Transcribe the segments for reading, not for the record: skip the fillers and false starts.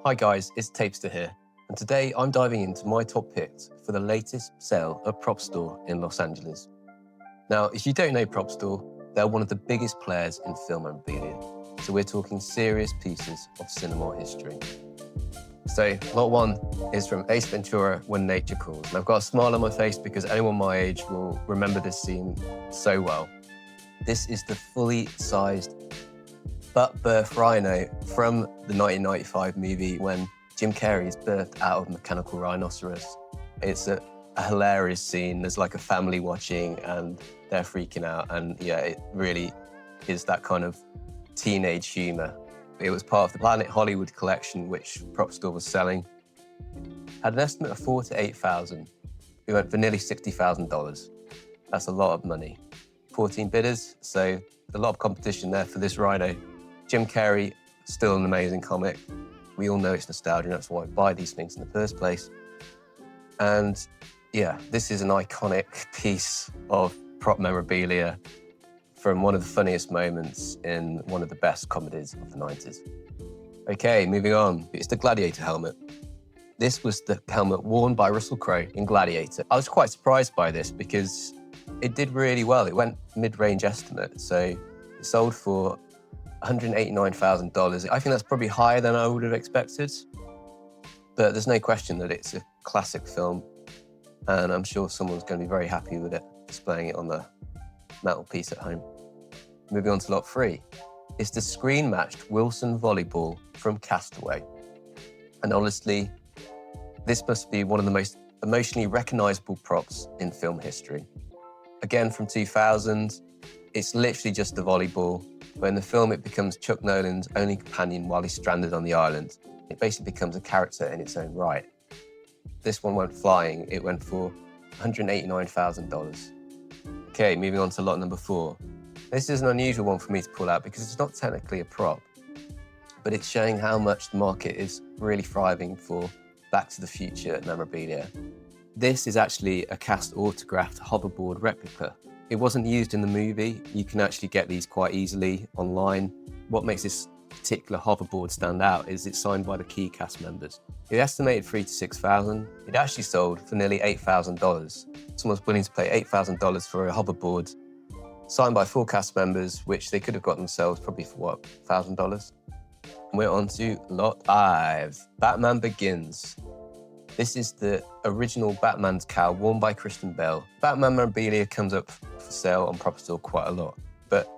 Hi guys, it's Tapester here, and today I'm diving into my top picks for the latest sale at Propstore in Los Angeles. Now, if you don't know Propstore, they're one of the biggest players in film memorabilia, so we're talking serious pieces of cinema history. So, lot one is from Ace Ventura, When Nature Calls, and I've got a smile on my face because anyone my age will remember this scene so well. This is the fully sized butt-birth Rhino from the 1995 movie when Jim Carrey is birthed out of a mechanical rhinoceros. It's a hilarious scene. There's like a family watching and they're freaking out. And yeah, it really is that kind of teenage humor. It was part of the Planet Hollywood collection, which Propstore was selling. Had an estimate of $4,000 to $8,000. We went for nearly $60,000. That's a lot of money. 14 bidders, so a lot of competition there for this Rhino. Jim Carrey, still an amazing comic. We all know it's nostalgia, and that's why I buy these things in the first place. And yeah, this is an iconic piece of prop memorabilia from one of the funniest moments in one of the best comedies of the 90s. Okay, moving on. It's the Gladiator helmet. This was the helmet worn by Russell Crowe in Gladiator. I was quite surprised by this because it did really well. It went mid-range estimate, so it sold for $189,000. I think that's probably higher than I would have expected, but there's no question that it's a classic film, and I'm sure someone's going to be very happy with it, displaying it on the mantelpiece at home. Moving on to lot three. It's the screen-matched Wilson volleyball from Castaway. And honestly, this must be one of the most emotionally recognizable props in film history. Again, from 2000, it's literally just the volleyball, but in the film it becomes Chuck Nolan's only companion while he's stranded on the island. It basically becomes a character in its own right. This one went flying. It went for $189,000. Okay, moving on to lot number four. This is an unusual one for me to pull out because it's not technically a prop, but it's showing how much the market is really thriving for Back to the Future memorabilia. This is actually a cast autographed hoverboard replica. It wasn't used in the movie. You can actually get these quite easily online. What makes this particular hoverboard stand out is it's signed by the key cast members. It estimated $3,000 to $6,000. It actually sold for nearly $8,000. Someone's willing to pay $8,000 for a hoverboard signed by 4 cast members, which they could have got themselves probably for what, $1,000? We're on to lot 5, Batman Begins. This is the original Batman's cowl worn by Bale. Batman memorabilia comes up for sale on Propstore quite a lot, but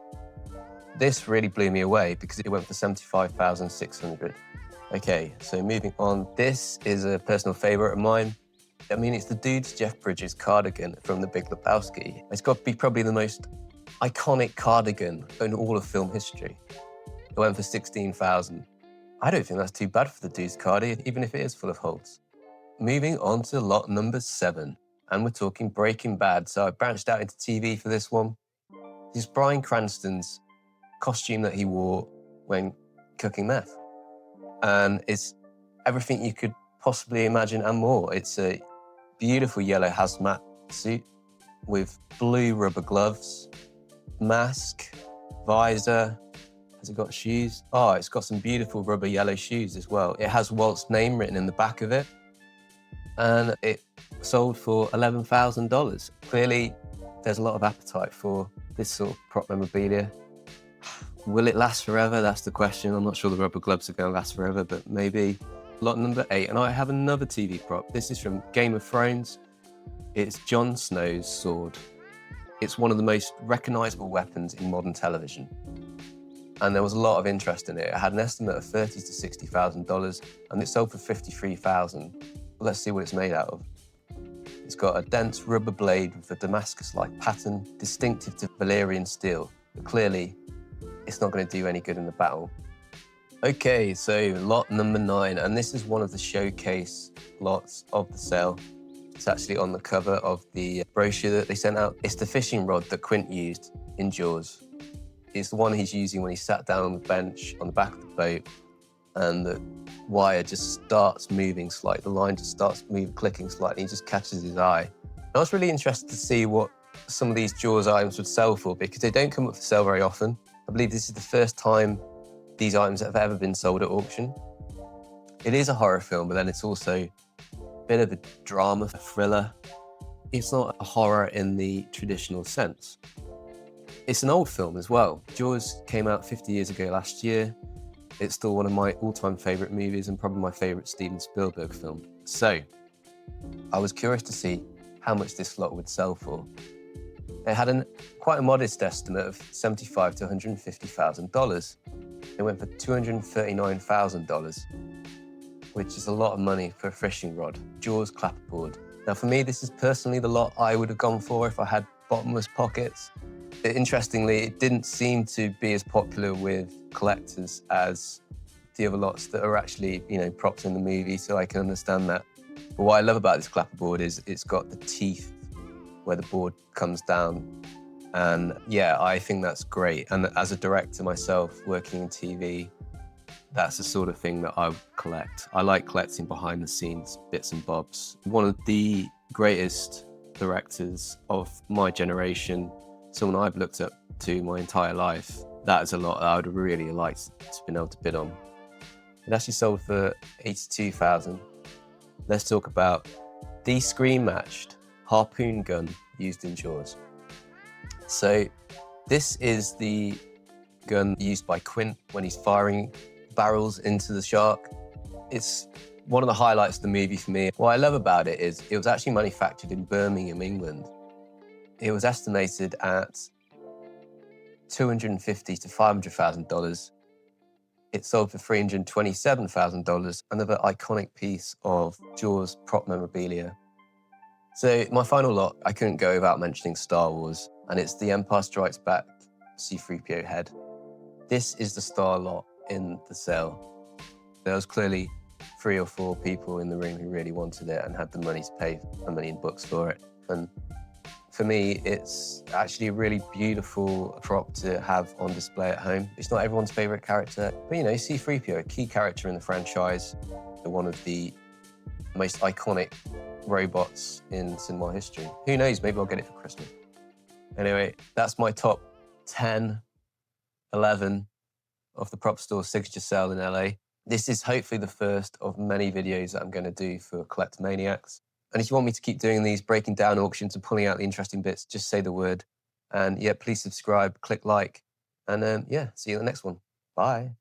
this really blew me away because it went for $75,600. Okay, so moving on. This is a personal favorite of mine. I mean, it's the Dude's Jeff Bridges cardigan from the Big Lebowski. It's got to be probably the most iconic cardigan in all of film history. It went for $16,000. I don't think that's too bad for the Dude's cardi, even if it is full of holes. Moving on to lot number 7, and we're talking Breaking Bad. So I branched out into TV for this one. This is Bryan Cranston's costume that he wore when cooking meth. And it's everything you could possibly imagine and more. It's a beautiful yellow hazmat suit with blue rubber gloves, mask, visor. Has it got shoes? Oh, it's got some beautiful rubber yellow shoes as well. It has Walt's name written in the back of it. And it sold for $11,000. Clearly, there's a lot of appetite for this sort of prop memorabilia. Will it last forever? That's the question. I'm not sure the rubber gloves are going to last forever, but maybe. Lot number 8, and I have another TV prop. This is from Game of Thrones. It's Jon Snow's sword. It's one of the most recognizable weapons in modern television. And there was a lot of interest in it. It had an estimate of $30,000 to $60,000, and it sold for $53,000. Let's see what it's made out of. It's got a dense rubber blade with a Damascus-like pattern, distinctive to Valyrian steel, but clearly it's not going to do any good in the battle. Okay, so lot number 9, and this is one of the showcase lots of the sale. It's actually on the cover of the brochure that they sent out. It's the fishing rod that Quint used in Jaws. It's the one he's using when he sat down on the bench on the back of the boat and the wire just starts moving slightly. The line just starts moving, clicking slightly. He just catches his eye. And I was really interested to see what some of these Jaws items would sell for because they don't come up for sale very often. I believe this is the first time these items have ever been sold at auction. It is a horror film, but then it's also a bit of a drama, a thriller. It's not a horror in the traditional sense. It's an old film as well. Jaws came out 50 years ago last year. It's still one of my all-time favorite movies and probably my favorite Steven Spielberg film. So I was curious to see how much this lot would sell for. It had quite a modest estimate of $75,000 to $150,000. It went for $239,000, which is a lot of money for a fishing rod. Jaws clapperboard. Now for me, this is personally the lot I would have gone for if I had bottomless pockets. Interestingly, it didn't seem to be as popular with collectors as the other lots that are actually, props in the movie, so I can understand that. But what I love about this clapperboard is it's got the teeth where the board comes down. And yeah, I think that's great. And as a director myself, working in TV, that's the sort of thing that I would collect. I like collecting behind the scenes bits and bobs. One of the greatest directors of my generation, someone I've looked up to my entire life. That is a lot that I would really like to be able to bid on. It actually sold for $82,000. Let's talk about the screen-matched Harpoon gun used in Jaws. So this is the gun used by Quint when he's firing barrels into the shark. It's one of the highlights of the movie for me. What I love about it is it was actually manufactured in Birmingham, England. It was estimated at $250,000 to $500,000. It sold for $327,000, another iconic piece of Jaws prop memorabilia. So my final lot, I couldn't go without mentioning Star Wars, and it's the Empire Strikes Back C-3PO head. This is the star lot in the sale. There was clearly 3 or 4 people in the room who really wanted it and had the money to pay $1 million for it. And for me, it's actually a really beautiful prop to have on display at home. It's not everyone's favorite character, but C-3PO, a key character in the franchise, one of the most iconic robots in cinema history. Who knows, maybe I'll get it for Christmas. Anyway, that's my top 10, 11 of the Propstore Signature Sale in LA. This is hopefully the first of many videos that I'm going to do for Collectomaniacs. And if you want me to keep doing these, breaking down auctions and pulling out the interesting bits, just say the word. And yeah, please subscribe, click like, and yeah, see you in the next one. Bye.